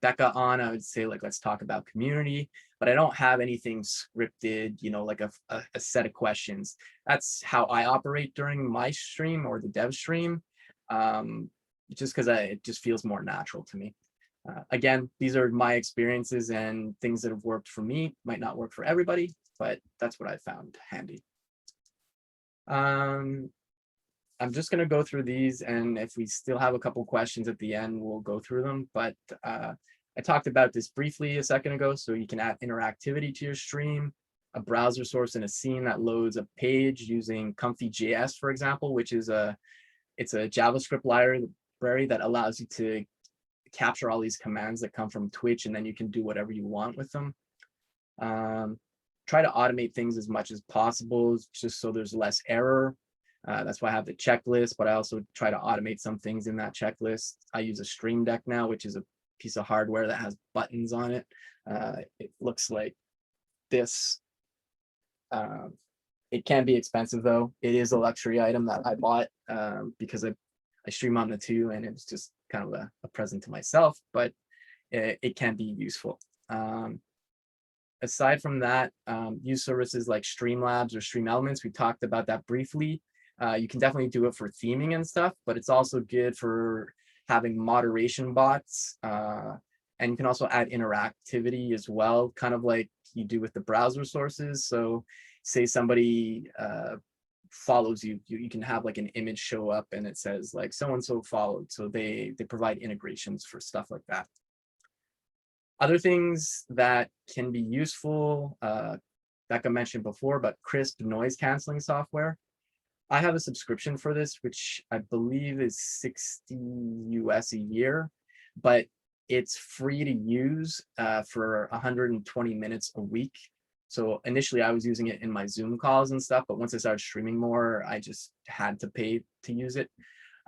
Becca on, I would say like, let's talk about community, but I don't have anything scripted, you know, like a set of questions. That's how I operate during my stream or the dev stream, just because it just feels more natural to me. Again, these are my experiences and things that have worked for me, might not work for everybody, but that's what I found handy. I'm just going to go through these, and if we still have a couple questions at the end, we'll go through them. But I talked about this briefly a second ago, so you can add interactivity to your stream, a browser source and a scene that loads a page using Comfy.js, for example, which is it's a JavaScript library that allows you to capture all these commands that come from Twitch, and then you can do whatever you want with them. Try to automate things as much as possible, just so there's less error. That's why I have the checklist, but I also try to automate some things in that checklist. I use a Stream Deck now, which is a piece of hardware that has buttons on it. It looks like this. It can be expensive though. It is a luxury item that I bought because I stream on the 2, and it was just kind of a present to myself, but it can be useful. Aside from that, use services like Streamlabs or Stream Elements. We talked about that briefly. You can definitely do it for theming and stuff, but it's also good for having moderation bots. And you can also add interactivity as well, kind of like you do with the browser sources. So say somebody follows you, you can have like an image show up and it says like so-and-so followed. So they provide integrations for stuff like that. Other things that can be useful, Becca mentioned before, but crisp noise canceling software. I have a subscription for this, which I believe is $60 US a year, but it's free to use for 120 minutes a week. So initially I was using it in my Zoom calls and stuff, but once I started streaming more, I just had to pay to use it.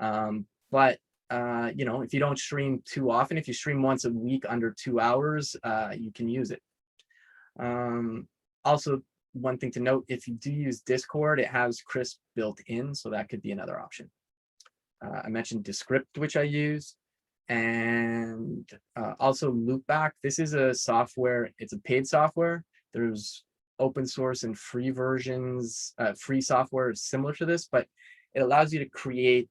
You know, if you don't stream too often, if you stream once a week under 2 hours, you can use it. Also, one thing to note, if you do use Discord, it has Crisp built in, so that could be another option. I mentioned Descript, which I use, and also Loopback. This is a software, it's a paid software. There's open source and free versions, free software similar to this, but it allows you to create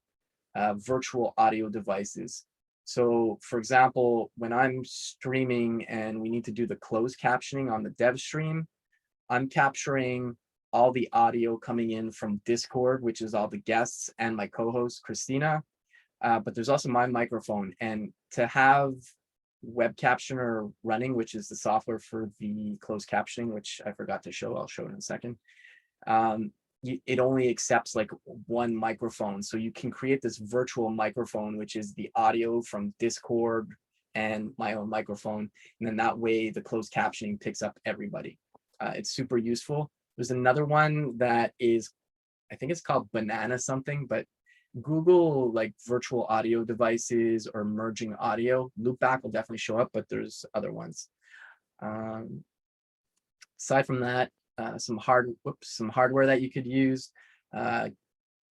virtual audio devices. So for example, when I'm streaming and we need to do the closed captioning on the dev stream, I'm capturing all the audio coming in from Discord, which is all the guests and my co-host, Christina. But there's also my microphone. And to have Web Captioner running, which is the software for the closed captioning, which I forgot to show, I'll show it in a second. It only accepts like one microphone. So you can create this virtual microphone, which is the audio from Discord and my own microphone. And then that way the closed captioning picks up everybody. It's super useful. There's another one that is, I think it's called Banana something, but Google like virtual audio devices or merging audio. Loopback will definitely show up, but there's other ones. Aside from that, some hardware that you could use, a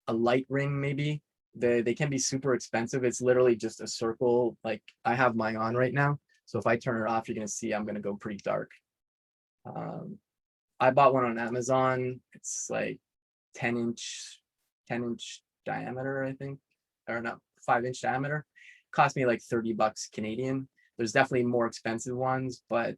light ring maybe. They can be super expensive. It's literally just a circle. Like I have mine on right now, so if I turn it off, you're gonna see I'm gonna go pretty dark. I bought one on Amazon. It's like 10-inch diameter, I think, or no, 5-inch diameter. Cost me like $30 Canadian. There's definitely more expensive ones, but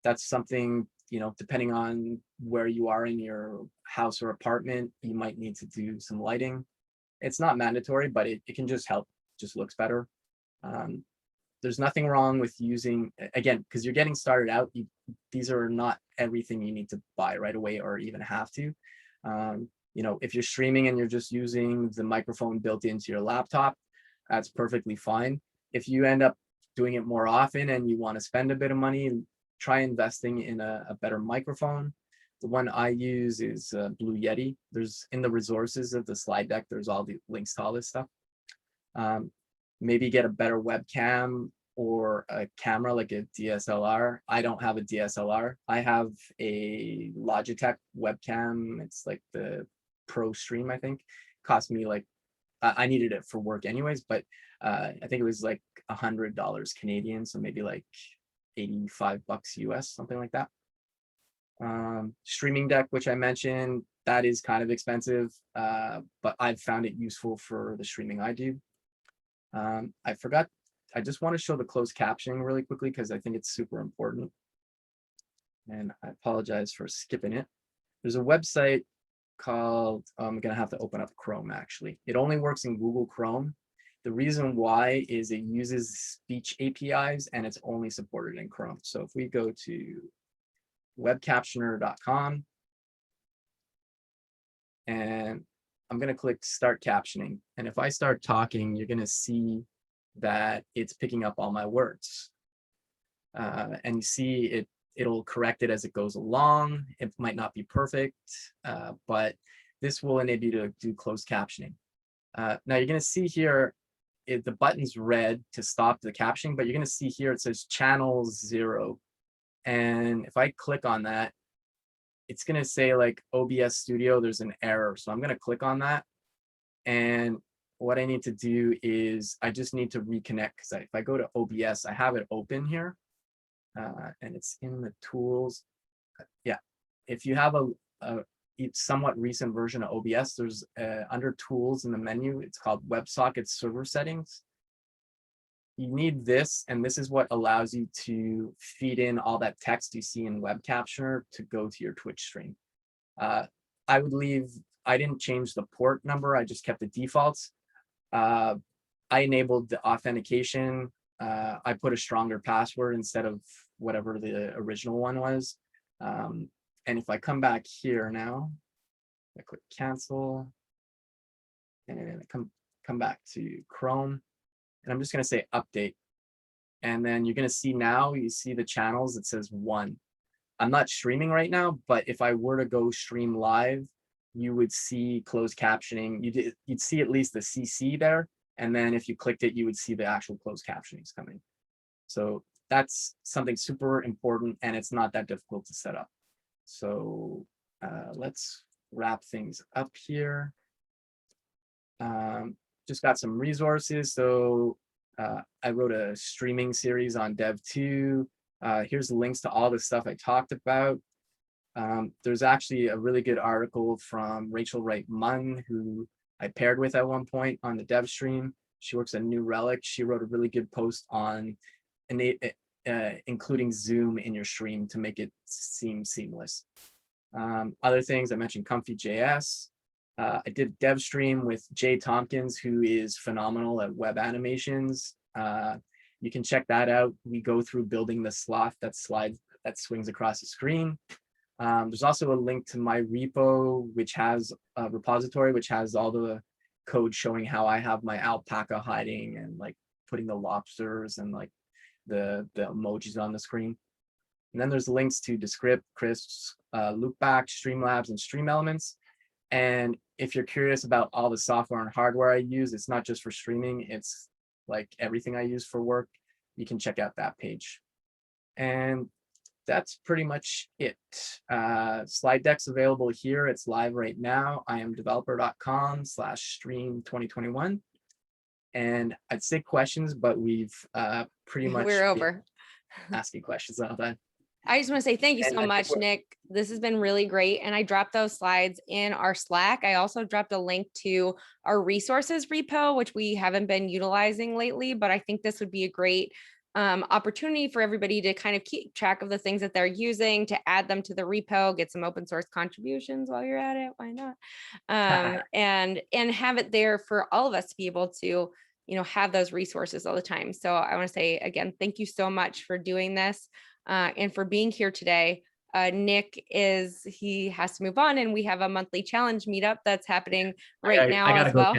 that's something, you know, depending on where you are in your house or apartment, you might need to do some lighting. It's not mandatory, but it can just help, just looks better. There's nothing wrong with using, again, because you're getting started out, these are not everything you need to buy right away or even have to. You know, if you're streaming and you're just using the microphone built into your laptop, that's perfectly fine. If you end up doing it more often and you want to spend a bit of money, try investing in a better microphone. The one I use is Blue Yeti. There's in the resources of the slide deck, there's all the links to all this stuff. Maybe get a better webcam. or a camera like a DSLR. I don't have a DSLR. I have a Logitech webcam. It's like the Pro Stream, I think. Cost me like, I needed it for work anyways, but I think it was like $100 Canadian, so maybe like 85 bucks US, something like that. Streaming deck, which I mentioned, that is kind of expensive, but I've found it useful for the streaming I do. I forgot, I just want to show the closed captioning really quickly because I think it's super important. And I apologize for skipping it. There's a website called, I'm gonna have to open up Chrome actually. It only works in Google Chrome. The reason why is it uses speech APIs and it's only supported in Chrome. So if we go to webcaptioner.com and I'm going to click start captioning. And if I start talking, you're going to see that it's picking up all my words. And you see it'll correct it as it goes along. It might not be perfect, but this will enable you to do closed captioning. Now you're going to see here, the button's red to stop the captioning, but you're going to see here it says channel 0. And if I click on that, it's going to say like OBS Studio, there's an error. So I'm going to click on that. And what I need to do is I just need to reconnect because if I go to OBS, I have it open here and it's in the tools. Yeah, if you have a somewhat recent version of OBS, there's under tools in the menu, it's called WebSocket server settings. You need this, and this is what allows you to feed in all that text you see in Web Captioner to go to your Twitch stream. I didn't change the port number, I just kept the defaults. I enabled the authentication. I put a stronger password instead of whatever the original one was. And if I come back here now, I click cancel, and I come back to Chrome. And I'm just going to say update. And then you're going to see now, you see the channels, it says 1. I'm not streaming right now, but if I were to go stream live, you would see closed captioning. You'd see at least the CC there. And then if you clicked it, you would see the actual closed captionings coming. So that's something super important, and it's not that difficult to set up. So let's wrap things up here. Just got some resources. So I wrote a streaming series on Dev2. Here's the links to all the stuff I talked about. There's actually a really good article from Rachel Wright-Munn, who I paired with at one point on the dev stream. She works at New Relic. She wrote a really good post on including Zoom in your stream to make it seem seamless. Other things, I mentioned Comfy.js. I did dev stream with Jay Tompkins, who is phenomenal at web animations. You can check that out. We go through building the sloth that swings across the screen. There's also a link to my repo, which has a repository, which has all the code showing how I have my alpaca hiding and like putting the lobsters and like the emojis on the screen. And then there's links to Descript, Crisps, Loopback, Streamlabs, and Stream Elements. And if you're curious about all the software and hardware I use, it's not just for streaming, it's like everything I use for work. You can check out that page. And that's pretty much it. Slide deck's available here. It's live right now. iamdeveloper.com/stream2021. And I'd say questions, but we've pretty much we're over asking questions all the time. I just want to say thank you so much, Nick. This has been really great. And I dropped those slides in our Slack. I also dropped a link to our resources repo, which we haven't been utilizing lately, but I think this would be a great opportunity for everybody to kind of keep track of the things that they're using, to add them to the repo, get some open source contributions while you're at it. Why not? And have it there for all of us to be able to, have those resources all the time. So I want to say again, thank you so much for doing this. And for being here today. Nick he has to move on, and we have a monthly challenge meetup that's happening right now as well.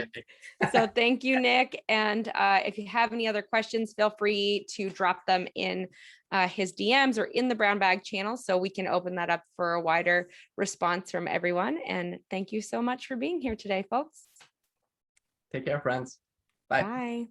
So thank you, Nick. And if you have any other questions, feel free to drop them in his DMs or in the Brown Bag channel so we can open that up for a wider response from everyone. And thank you so much for being here today, folks. Take care, friends. Bye. Bye.